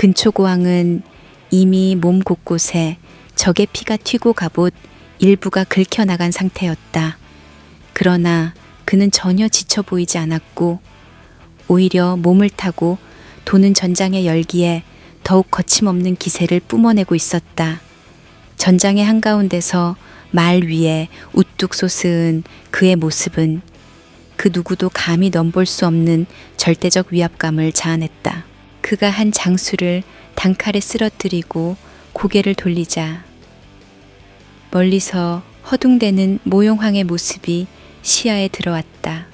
근초고왕은 이미 몸 곳곳에 적의 피가 튀고 갑옷 일부가 긁혀나간 상태였다. 그러나 그는 전혀 지쳐 보이지 않았고 오히려 몸을 타고 도는 전장의 열기에 더욱 거침없는 기세를 뿜어내고 있었다. 전장의 한가운데서 말 위에 우뚝 솟은 그의 모습은 그 누구도 감히 넘볼 수 없는 절대적 위압감을 자아냈다. 그가 한 장수를 단칼에 쓰러뜨리고 고개를 돌리자 멀리서 허둥대는 모용황의 모습이 시야에 들어왔다.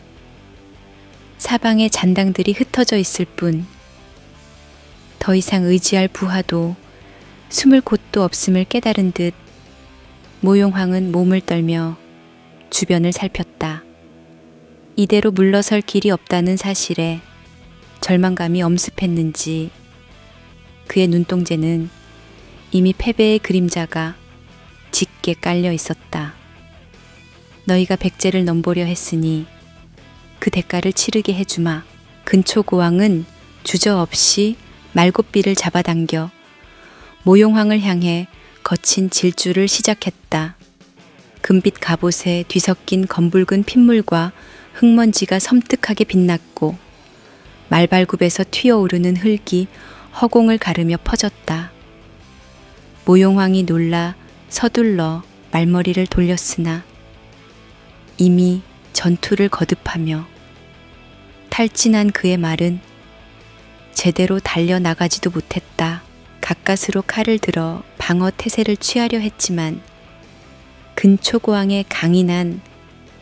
사방에 잔당들이 흩어져 있을 뿐 더 이상 의지할 부하도 숨을 곳도 없음을 깨달은 듯 모용황은 몸을 떨며 주변을 살폈다. 이대로 물러설 길이 없다는 사실에 절망감이 엄습했는지 그의 눈동자는 이미 패배의 그림자가 짙게 깔려 있었다. 너희가 백제를 넘보려 했으니 그 대가를 치르게 해주마. 근초고왕은 주저없이 말곶비를 잡아당겨 모용황을 향해 거친 질주를 시작했다. 금빛 갑옷에 뒤섞인 검붉은 핏물과 흙먼지가 섬뜩하게 빛났고 말발굽에서 튀어오르는 흙이 허공을 가르며 퍼졌다. 모용황이 놀라 서둘러 말머리를 돌렸으나 이미 전투를 거듭하며 탈진한 그의 말은 제대로 달려나가지도 못했다. 가까스로 칼을 들어 방어 태세를 취하려 했지만 근초고왕의 강인한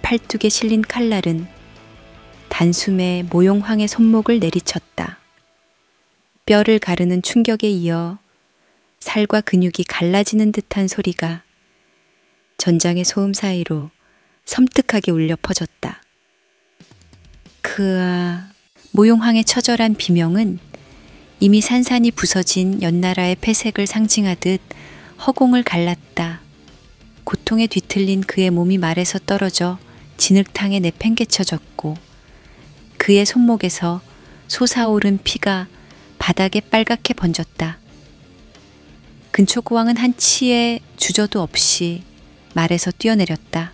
팔뚝에 실린 칼날은 단숨에 모용황의 손목을 내리쳤다. 뼈를 가르는 충격에 이어 살과 근육이 갈라지는 듯한 소리가 전장의 소음 사이로 섬뜩하게 울려 퍼졌다. 모용황의 처절한 비명은 이미 산산이 부서진 연나라의 폐색을 상징하듯 허공을 갈랐다. 고통에 뒤틀린 그의 몸이 말에서 떨어져 진흙탕에 내팽개쳐졌고 그의 손목에서 솟아오른 피가 바닥에 빨갛게 번졌다. 근초고왕은 한치의 주저도 없이 말에서 뛰어내렸다.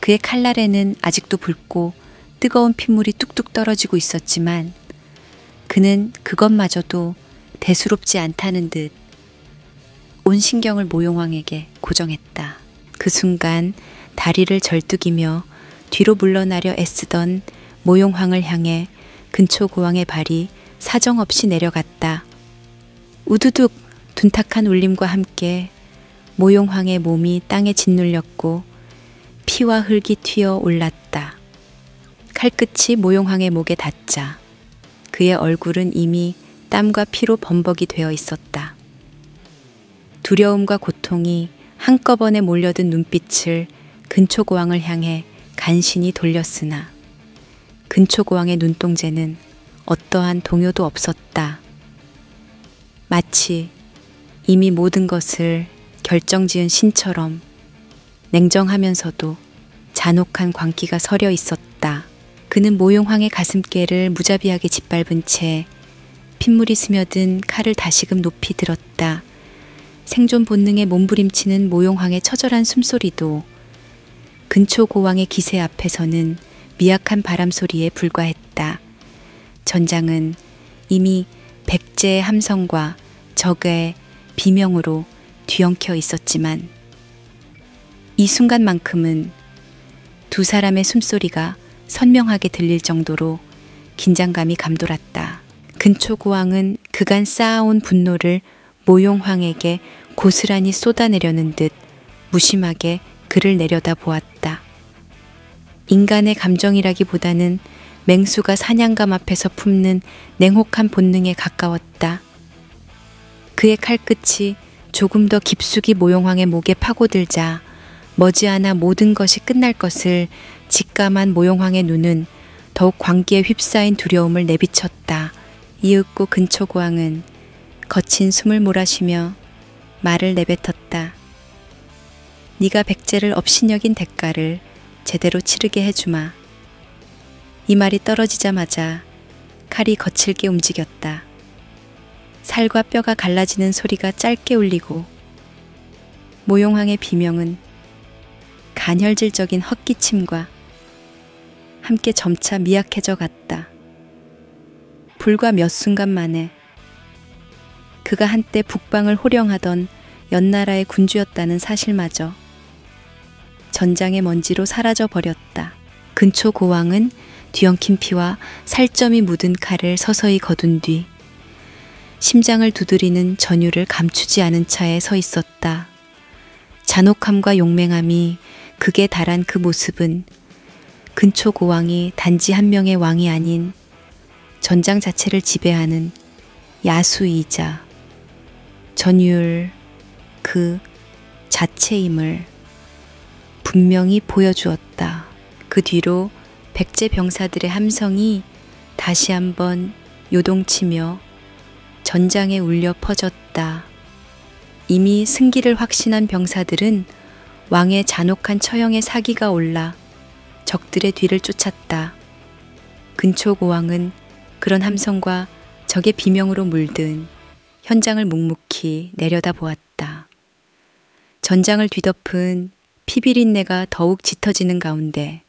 그의 칼날에는 아직도 붉고 뜨거운 핏물이 뚝뚝 떨어지고 있었지만 그는 그것마저도 대수롭지 않다는 듯 온 신경을 모용황에게 고정했다. 그 순간 다리를 절뚝이며 뒤로 물러나려 애쓰던 모용황을 향해 근초고왕의 발이 사정없이 내려갔다. 우두둑 둔탁한 울림과 함께 모용황의 몸이 땅에 짓눌렸고 피와 흙이 튀어 올랐다. 칼끝이 모용황의 목에 닿자 그의 얼굴은 이미 땀과 피로 범벅이 되어 있었다. 두려움과 고통이 한꺼번에 몰려든 눈빛을 근초고왕을 향해 간신히 돌렸으나 근초고왕의 눈동자는 어떠한 동요도 없었다. 마치 이미 모든 것을 결정지은 신처럼 냉정하면서도 잔혹한 광기가 서려 있었다. 그는 모용황의 가슴께를 무자비하게 짓밟은 채 핏물이 스며든 칼을 다시금 높이 들었다. 생존 본능에 몸부림치는 모용황의 처절한 숨소리도 근초고왕의 기세 앞에서는 미약한 바람소리에 불과했다. 전장은 이미 백제의 함성과 적의 비명으로 뒤엉켜 있었지만 이 순간만큼은 두 사람의 숨소리가 선명하게 들릴 정도로 긴장감이 감돌았다. 근초고왕은 그간 쌓아온 분노를 모용황에게 고스란히 쏟아내려는 듯 무심하게 그를 내려다 보았다. 인간의 감정이라기보다는 맹수가 사냥감 앞에서 품는 냉혹한 본능에 가까웠다. 그의 칼끝이 조금 더 깊숙이 모용황의 목에 파고들자 머지않아 모든 것이 끝날 것을 직감한 모용황의 눈은 더욱 광기에 휩싸인 두려움을 내비쳤다. 이윽고 근초고왕은 거친 숨을 몰아쉬며 말을 내뱉었다. 네가 백제를 업신여긴 대가를 제대로 치르게 해주마. 이 말이 떨어지자마자 칼이 거칠게 움직였다. 살과 뼈가 갈라지는 소리가 짧게 울리고 모용황의 비명은 간혈질적인 헛기침과 함께 점차 미약해져 갔다. 불과 몇 순간 만에 그가 한때 북방을 호령하던 연나라의 군주였다는 사실마저 전장의 먼지로 사라져 버렸다. 근초 고왕은 뒤엉킨 피와 살점이 묻은 칼을 서서히 거둔 뒤 심장을 두드리는 전율을 감추지 않은 차에 서 있었다. 잔혹함과 용맹함이 극에 달한 그 모습은 근초 고왕이 단지 한 명의 왕이 아닌 전장 자체를 지배하는 야수이자 전율 그 자체임을 분명히 보여주었다. 그 뒤로 백제 병사들의 함성이 다시 한번 요동치며 전장에 울려 퍼졌다. 이미 승기를 확신한 병사들은 왕의 잔혹한 처형에 사기가 올라 적들의 뒤를 쫓았다. 근초 고왕은 그런 함성과 적의 비명으로 물든 현장을 묵묵히 내려다보았다. 전장을 뒤덮은 피비린내가 더욱 짙어지는 가운데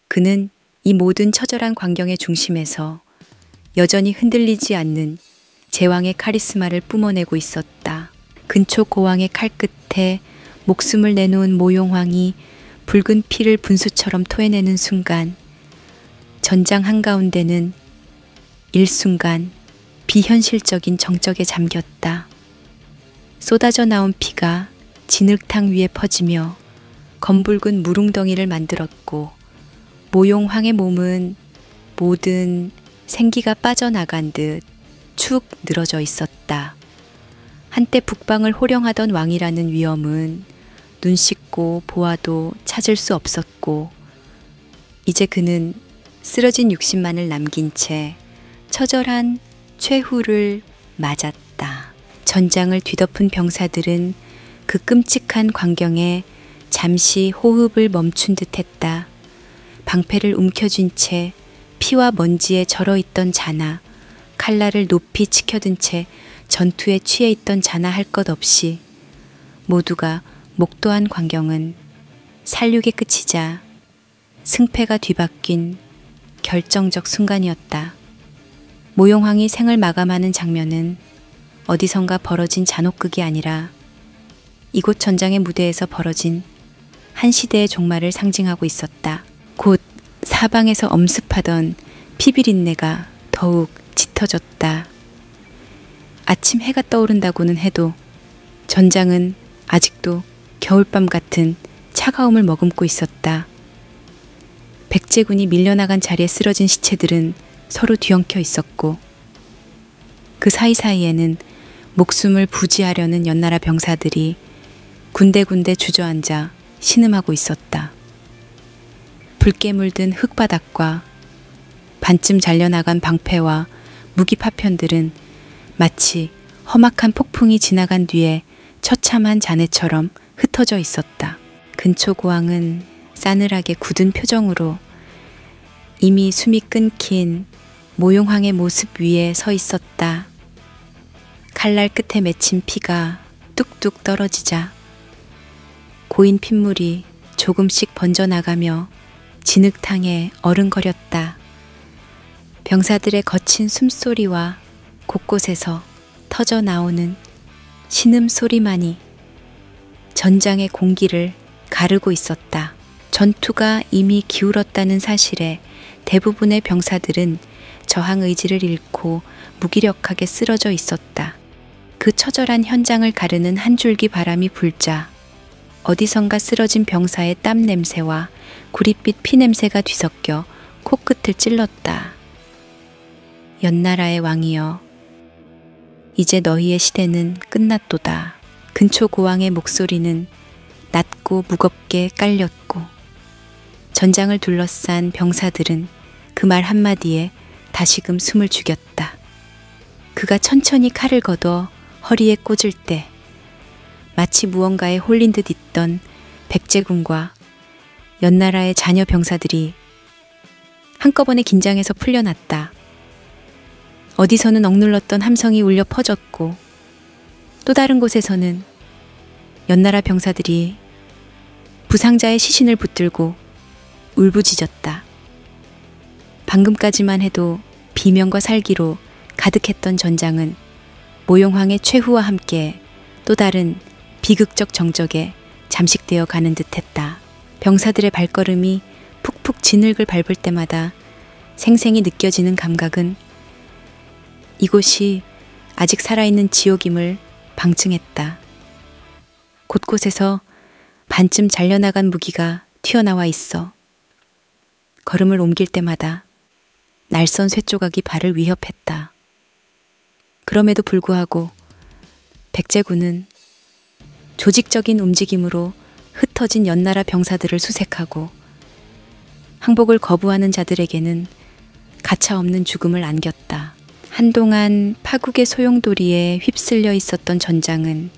그는 이 모든 처절한 광경의 중심에서 여전히 흔들리지 않는 제왕의 카리스마를 뿜어내고 있었다. 근초 고왕의 칼끝에 목숨을 내놓은 모용황이 붉은 피를 분수처럼 토해내는 순간 전장 한가운데는 일순간 비현실적인 정적에 잠겼다. 쏟아져 나온 피가 진흙탕 위에 퍼지며 검붉은 물웅덩이를 만들었고 모용황의 몸은 모든 생기가 빠져나간 듯 축 늘어져 있었다. 한때 북방을 호령하던 왕이라는 위엄은 눈 씻고 보아도 찾을 수 없었고 이제 그는 쓰러진 육신만을 남긴 채 처절한 최후를 맞았다. 전장을 뒤덮은 병사들은 그 끔찍한 광경에 잠시 호흡을 멈춘 듯 했다. 방패를 움켜쥔 채 피와 먼지에 절어있던 자나 칼날을 높이 치켜든 채 전투에 취해 있던 자나 할 것 없이 모두가 목도한 광경은 살육의 끝이자 승패가 뒤바뀐 결정적 순간이었다. 모용황이 생을 마감하는 장면은 어디선가 벌어진 잔혹극이 아니라 이곳 전장의 무대에서 벌어진 한 시대의 종말을 상징하고 있었다. 곧 사방에서 엄습하던 피비린내가 더욱 짙어졌다. 아침 해가 떠오른다고는 해도 전장은 아직도 겨울밤 같은 차가움을 머금고 있었다. 백제군이 밀려나간 자리에 쓰러진 시체들은 서로 뒤엉켜 있었고 그 사이사이에는 목숨을 부지하려는 연나라 병사들이 군데군데 주저앉아 신음하고 있었다. 붉게 물든 흙바닥과 반쯤 잘려나간 방패와 무기 파편들은 마치 험악한 폭풍이 지나간 뒤에 처참한 잔해처럼 흩어져 있었다. 근초 고왕은 싸늘하게 굳은 표정으로 이미 숨이 끊긴 모용황의 모습 위에 서 있었다. 칼날 끝에 맺힌 피가 뚝뚝 떨어지자 고인 핏물이 조금씩 번져나가며 진흙탕에 어른거렸다. 병사들의 거친 숨소리와 곳곳에서 터져 나오는 신음소리만이 전장의 공기를 가르고 있었다. 전투가 이미 기울었다는 사실에 대부분의 병사들은 저항 의지를 잃고 무기력하게 쓰러져 있었다. 그 처절한 현장을 가르는 한 줄기 바람이 불자 어디선가 쓰러진 병사의 땀 냄새와 구릿빛 피 냄새가 뒤섞여 코끝을 찔렀다. 연나라의 왕이여, 이제 너희의 시대는 끝났도다. 근초 고왕의 목소리는 낮고 무겁게 깔렸고 전장을 둘러싼 병사들은 그 말 한마디에 다시금 숨을 죽였다. 그가 천천히 칼을 걷어 허리에 꽂을 때 마치 무언가에 홀린 듯 있던 백제군과 연나라의 자녀 병사들이 한꺼번에 긴장해서 풀려났다. 어디서는 억눌렀던 함성이 울려 퍼졌고 또 다른 곳에서는 연나라 병사들이 부상자의 시신을 붙들고 울부짖었다. 방금까지만 해도 비명과 살기로 가득했던 전장은 모용황의 최후와 함께 또 다른 비극적 정적에 잠식되어 가는 듯했다. 병사들의 발걸음이 푹푹 진흙을 밟을 때마다 생생히 느껴지는 감각은 이곳이 아직 살아있는 지옥임을 방증했다. 곳곳에서 반쯤 잘려나간 무기가 튀어나와 있어 걸음을 옮길 때마다 날선 쇠조각이 발을 위협했다. 그럼에도 불구하고 백제군은 조직적인 움직임으로 흩어진 연나라 병사들을 수색하고 항복을 거부하는 자들에게는 가차없는 죽음을 안겼다. 한동안 파국의 소용돌이에 휩쓸려 있었던 전장은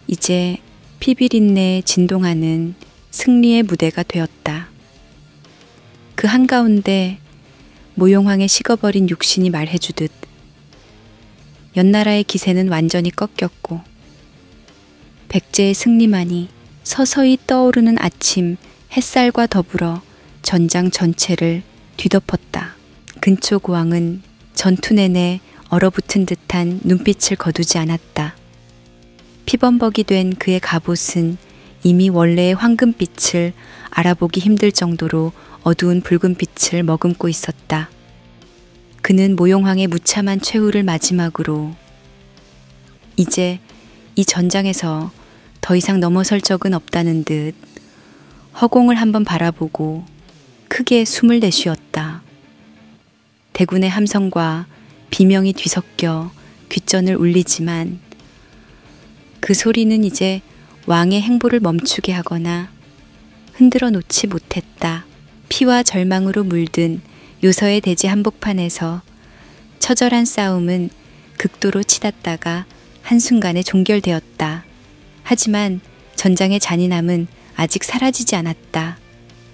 이제 피비린내에 진동하는 승리의 무대가 되었다. 그 한가운데 모용황의 식어버린 육신이 말해주듯 연나라의 기세는 완전히 꺾였고 백제의 승리만이 서서히 떠오르는 아침 햇살과 더불어 전장 전체를 뒤덮었다. 근초고왕은 전투 내내 얼어붙은 듯한 눈빛을 거두지 않았다. 피범벅이 된 그의 갑옷은 이미 원래의 황금빛을 알아보기 힘들 정도로 어두운 붉은빛을 머금고 있었다. 그는 모용황의 무참한 최후를 마지막으로 이제 이 전장에서 더 이상 넘어설 적은 없다는 듯 허공을 한번 바라보고 크게 숨을 내쉬었다. 대군의 함성과 비명이 뒤섞여 귓전을 울리지만 그 소리는 이제 왕의 행보를 멈추게 하거나 흔들어 놓지 못했다. 피와 절망으로 물든 요서의 대지 한복판에서 처절한 싸움은 극도로 치닫다가 한순간에 종결되었다. 하지만 전장의 잔인함은 아직 사라지지 않았다.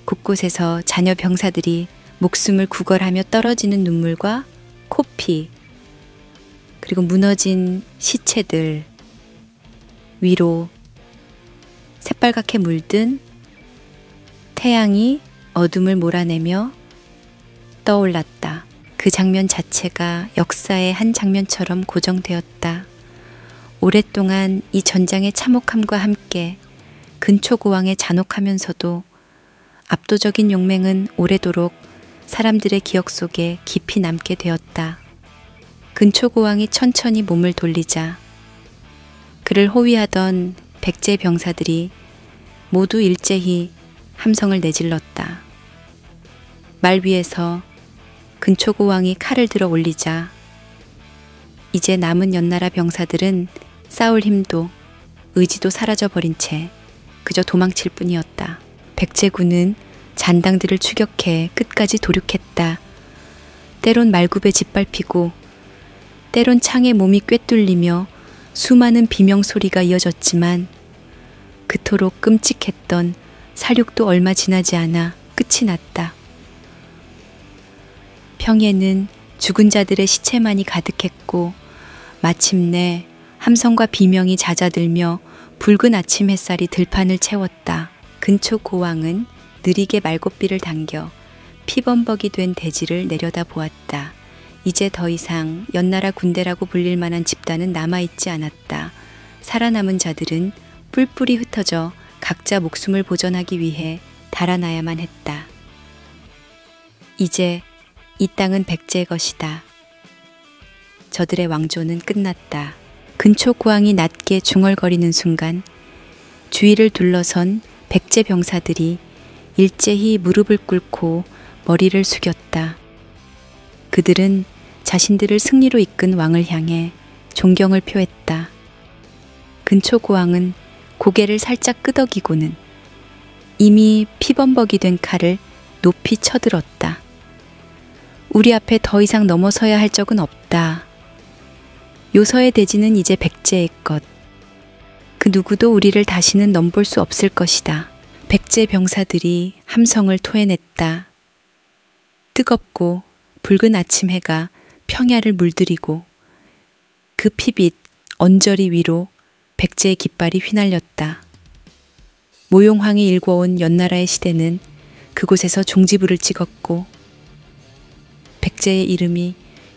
곳곳에서 자녀 병사들이 목숨을 구걸하며 떨어지는 눈물과 코피, 그리고 무너진 시체들 위로 새빨갛게 물든 태양이 어둠을 몰아내며 떠올랐다. 그 장면 자체가 역사의 한 장면처럼 고정되었다. 오랫동안 이 전장의 참혹함과 함께 근초고왕의 잔혹하면서도 압도적인 용맹은 오래도록 사람들의 기억 속에 깊이 남게 되었다. 근초고왕이 천천히 몸을 돌리자 그를 호위하던 백제 병사들이 모두 일제히 함성을 내질렀다. 말 위에서 근초고왕이 칼을 들어 올리자 이제 남은 연나라 병사들은 싸울 힘도 의지도 사라져버린 채 그저 도망칠 뿐이었다. 백제군은 잔당들을 추격해 끝까지 도륙했다. 때론 말굽에 짓밟히고 때론 창에 몸이 꿰뚫리며 수많은 비명소리가 이어졌지만 그토록 끔찍했던 사륙도 얼마 지나지 않아 끝이 났다. 평예는 죽은 자들의 시체만이 가득했고 마침내 함성과 비명이 잦아들며 붉은 아침 햇살이 들판을 채웠다. 근초고왕은 느리게 말고삐를 당겨 피범벅이 된 대지를 내려다 보았다. 이제 더 이상 연나라 군대라고 불릴 만한 집단은 남아있지 않았다. 살아남은 자들은 뿔뿔이 흩어져 각자 목숨을 보전하기 위해 달아나야만 했다. 이제 이 땅은 백제의 것이다. 저들의 왕조는 끝났다. 근초고왕이 낮게 중얼거리는 순간 주위를 둘러선 백제 병사들이 일제히 무릎을 꿇고 머리를 숙였다. 그들은 자신들을 승리로 이끈 왕을 향해 존경을 표했다. 근초고왕은 고개를 살짝 끄덕이고는 이미 피범벅이 된 칼을 높이 쳐들었다. 우리 앞에 더 이상 넘어서야 할 적은 없다. 요서의 대지는 이제 백제의 것. 그 누구도 우리를 다시는 넘볼 수 없을 것이다. 백제 병사들이 함성을 토해냈다. 뜨겁고 붉은 아침 해가 평야를 물들이고 그 피빛 언저리 위로 백제의 깃발이 휘날렸다. 모용황이 일궈온 연나라의 시대는 그곳에서 종지부를 찍었고 백제의 이름이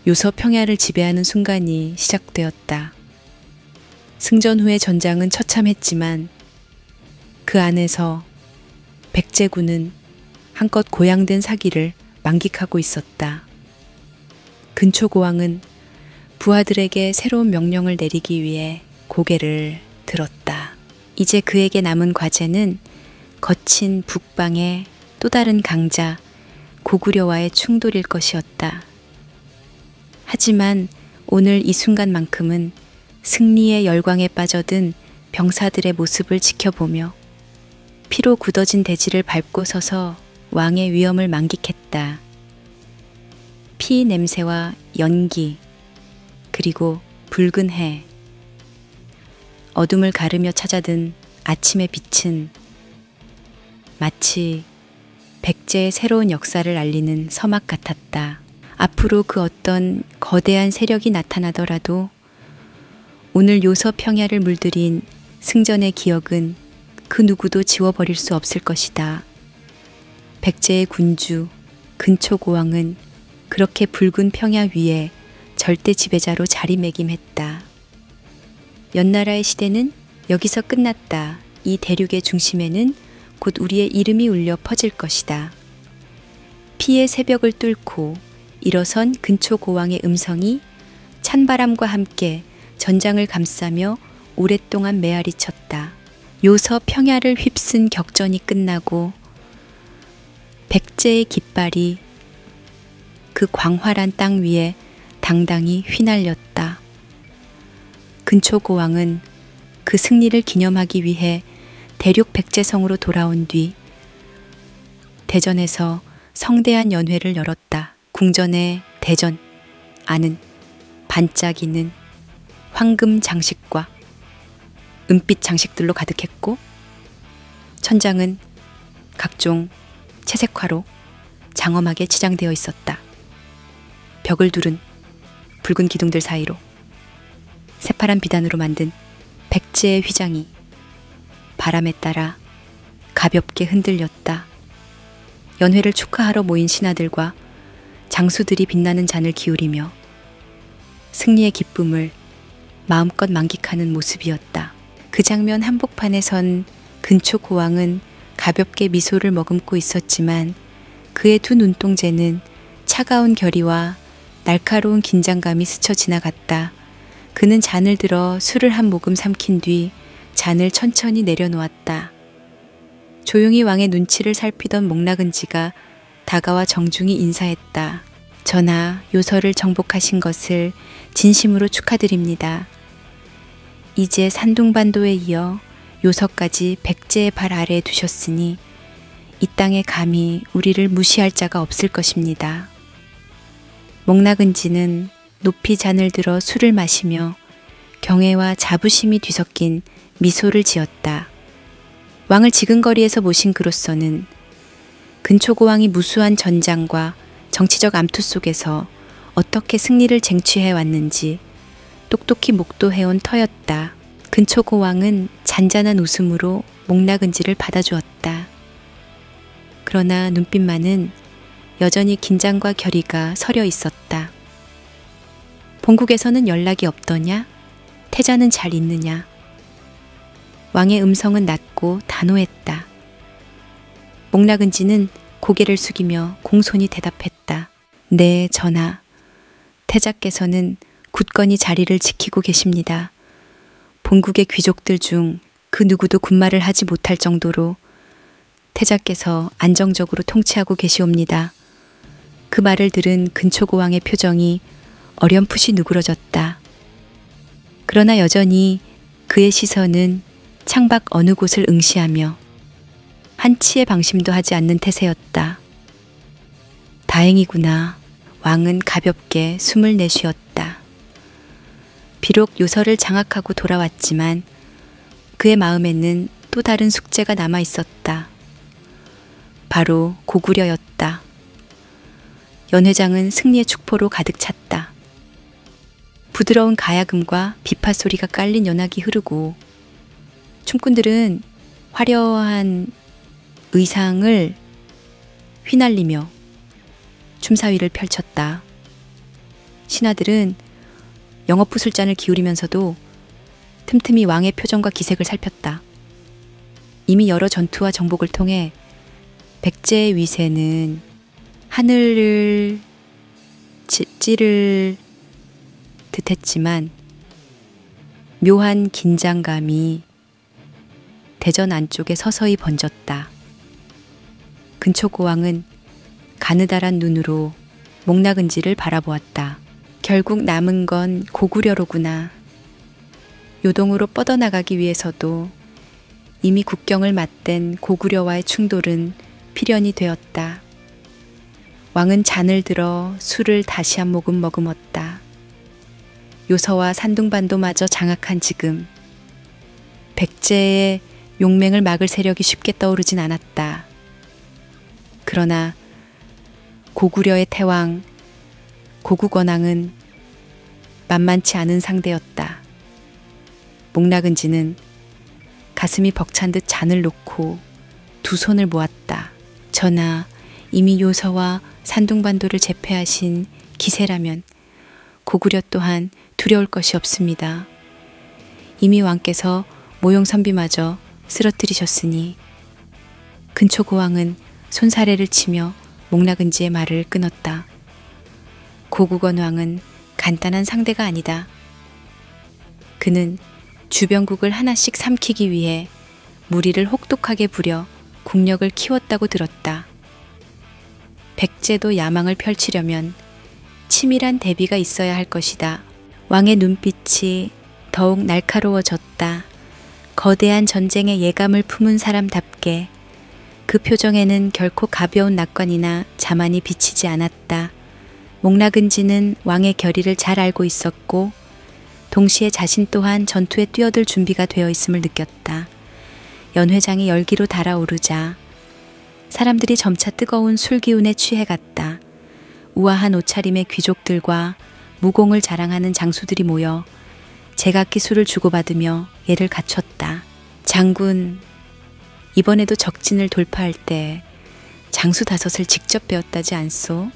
요서 평야를 지배하는 순간이 시작되었다. 승전 후의 전장은 처참했지만 그 안에서 백제군은 한껏 고양된 사기를 만끽하고 있었다. 근초고왕은 부하들에게 새로운 명령을 내리기 위해 고개를 들었다. 이제 그에게 남은 과제는 거친 북방의 또 다른 강자 고구려와의 충돌일 것이었다. 하지만 오늘 이 순간만큼은 승리의 열광에 빠져든 병사들의 모습을 지켜보며 피로 굳어진 대지를 밟고 서서 왕의 위엄을 만끽했다. 피 냄새와 연기, 그리고 붉은 해, 어둠을 가르며 찾아든 아침의 빛은 마치 백제의 새로운 역사를 알리는 서막 같았다. 앞으로 그 어떤 거대한 세력이 나타나더라도 오늘 요서 평야를 물들인 승전의 기억은 그 누구도 지워버릴 수 없을 것이다. 백제의 군주 근초고왕은 그렇게 붉은 평야 위에 절대 지배자로 자리매김했다. 연나라의 시대는 여기서 끝났다. 이 대륙의 중심에는 곧 우리의 이름이 울려 퍼질 것이다. 피의 새벽을 뚫고 일어선 근초고왕의 음성이 찬바람과 함께 전장을 감싸며 오랫동안 메아리 쳤다. 요서 평야를 휩쓴 격전이 끝나고 백제의 깃발이 그 광활한 땅 위에 당당히 휘날렸다. 근초고왕은 그 승리를 기념하기 위해 대륙 백제성으로 돌아온 뒤 대전에서 성대한 연회를 열었다. 궁전의 대전 안은 반짝이는 황금 장식과 은빛 장식들로 가득했고 천장은 각종 채색화로 장엄하게 치장되어 있었다. 벽을 두른 붉은 기둥들 사이로 새파란 비단으로 만든 백제의 휘장이 바람에 따라 가볍게 흔들렸다. 연회를 축하하러 모인 신하들과 장수들이 빛나는 잔을 기울이며 승리의 기쁨을 마음껏 만끽하는 모습이었다. 그 장면 한복판에 선 근초고왕은 가볍게 미소를 머금고 있었지만 그의 두 눈동자는 차가운 결의와 날카로운 긴장감이 스쳐 지나갔다. 그는 잔을 들어 술을 한 모금 삼킨 뒤 잔을 천천히 내려놓았다. 조용히 왕의 눈치를 살피던 목나근지가 다가와 정중히 인사했다. 전하, 요서를 정복하신 것을 진심으로 축하드립니다. 이제 산둥반도에 이어 요서까지 백제의 발 아래에 두셨으니 이 땅에 감히 우리를 무시할 자가 없을 것입니다. 목나근지는 높이 잔을 들어 술을 마시며 경애와 자부심이 뒤섞인 미소를 지었다. 왕을 지근거리에서 모신 그로서는 근초고왕이 무수한 전장과 정치적 암투 속에서 어떻게 승리를 쟁취해 왔는지 똑똑히 목도해온 터였다. 근초고왕은 잔잔한 웃음으로 목나근지를 받아주었다. 그러나 눈빛만은 여전히 긴장과 결의가 서려 있었다. 본국에서는 연락이 없더냐? 태자는 잘 있느냐? 왕의 음성은 낮고 단호했다. 목나근지는 고개를 숙이며 공손히 대답했다. 네, 전하. 태자께서는 굳건히 자리를 지키고 계십니다. 본국의 귀족들 중 그 누구도 군말을 하지 못할 정도로 태자께서 안정적으로 통치하고 계시옵니다. 그 말을 들은 근초고왕의 표정이 어렴풋이 누그러졌다. 그러나 여전히 그의 시선은 창밖 어느 곳을 응시하며 한치의 방심도 하지 않는 태세였다. 다행이구나. 왕은 가볍게 숨을 내쉬었다. 비록 요서를 장악하고 돌아왔지만 그의 마음에는 또 다른 숙제가 남아 있었다. 바로 고구려였다. 연회장은 승리의 축포로 가득 찼다. 부드러운 가야금과 비파 소리가 깔린 연악이 흐르고 춤꾼들은 화려한 의상을 휘날리며 춤사위를 펼쳤다. 신하들은 영업부술잔을 기울이면서도 틈틈이 왕의 표정과 기색을 살폈다. 이미 여러 전투와 정복을 통해 백제의 위세는 하늘을 찌를 듯했지만 묘한 긴장감이 대전 안쪽에 서서히 번졌다. 근초고왕은 가느다란 눈으로 목나근지를 바라보았다. 결국 남은 건 고구려로구나. 요동으로 뻗어나가기 위해서도 이미 국경을 맞댄 고구려와의 충돌은 필연이 되었다. 왕은 잔을 들어 술을 다시 한 모금 머금었다. 요서와 산둥반도마저 장악한 지금 백제의 용맹을 막을 세력이 쉽게 떠오르진 않았다. 그러나 고구려의 태왕 고구건왕은 만만치 않은 상대였다. 목나근지는 가슴이 벅찬 듯 잔을 놓고 두 손을 모았다. 전하, 이미 요서와 산둥반도를 제패하신 기세라면 고구려 또한 두려울 것이 없습니다. 이미 왕께서 모용선비마저 쓰러뜨리셨으니. 근초고왕은 손사래를 치며 목나근지의 말을 끊었다. 고구건왕은 간단한 상대가 아니다. 그는 주변국을 하나씩 삼키기 위해 무리를 혹독하게 부려 국력을 키웠다고 들었다. 백제도 야망을 펼치려면 치밀한 대비가 있어야 할 것이다. 왕의 눈빛이 더욱 날카로워졌다. 거대한 전쟁의 예감을 품은 사람답게 그 표정에는 결코 가벼운 낙관이나 자만이 비치지 않았다. 목나근지는 왕의 결의를 잘 알고 있었고 동시에 자신 또한 전투에 뛰어들 준비가 되어 있음을 느꼈다. 연회장이 열기로 달아오르자 사람들이 점차 뜨거운 술기운에 취해갔다. 우아한 옷차림의 귀족들과 무공을 자랑하는 장수들이 모여 제각기 술을 주고받으며 예를 갖췄다. 장군, 이번에도 적진을 돌파할 때 장수 5을 직접 배웠다지 않소?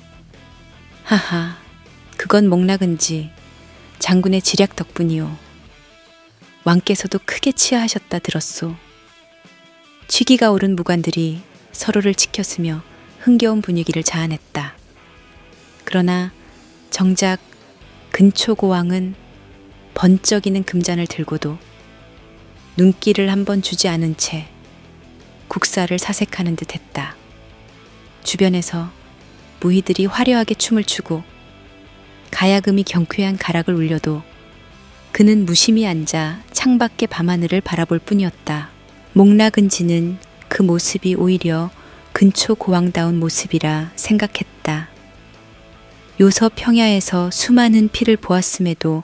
하하, 그건 목나근지 장군의 지략 덕분이오. 왕께서도 크게 치하하셨다 들었소. 취기가 오른 무관들이 서로를 지켰으며 흥겨운 분위기를 자아냈다. 그러나 정작 근초고왕은 번쩍이는 금잔을 들고도 눈길을 한번 주지 않은 채 국사를 사색하는 듯 했다. 주변에서 무희들이 화려하게 춤을 추고 가야금이 경쾌한 가락을 울려도 그는 무심히 앉아 창밖의 밤하늘을 바라볼 뿐이었다. 목나근지는 그 모습이 오히려 근초고왕다운 모습이라 생각했다. 요서 평야에서 수많은 피를 보았음에도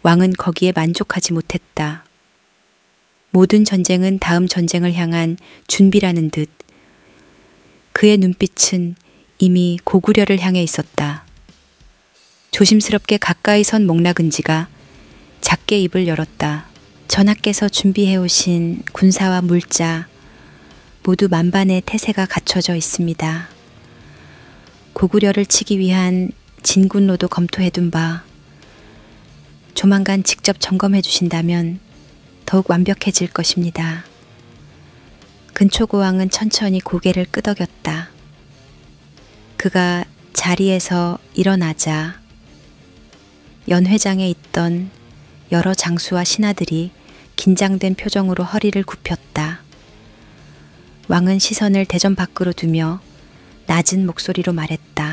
왕은 거기에 만족하지 못했다. 모든 전쟁은 다음 전쟁을 향한 준비라는 듯 그의 눈빛은 이미 고구려를 향해 있었다. 조심스럽게 가까이 선 목나근지가 작게 입을 열었다. 전하께서 준비해오신 군사와 물자 모두 만반의 태세가 갖춰져 있습니다. 고구려를 치기 위한 진군로도 검토해둔 바 조만간 직접 점검해 주신다면 더욱 완벽해질 것입니다. 근초고왕은 천천히 고개를 끄덕였다. 그가 자리에서 일어나자 연회장에 있던 여러 장수와 신하들이 긴장된 표정으로 허리를 굽혔다. 왕은 시선을 대전 밖으로 두며 낮은 목소리로 말했다.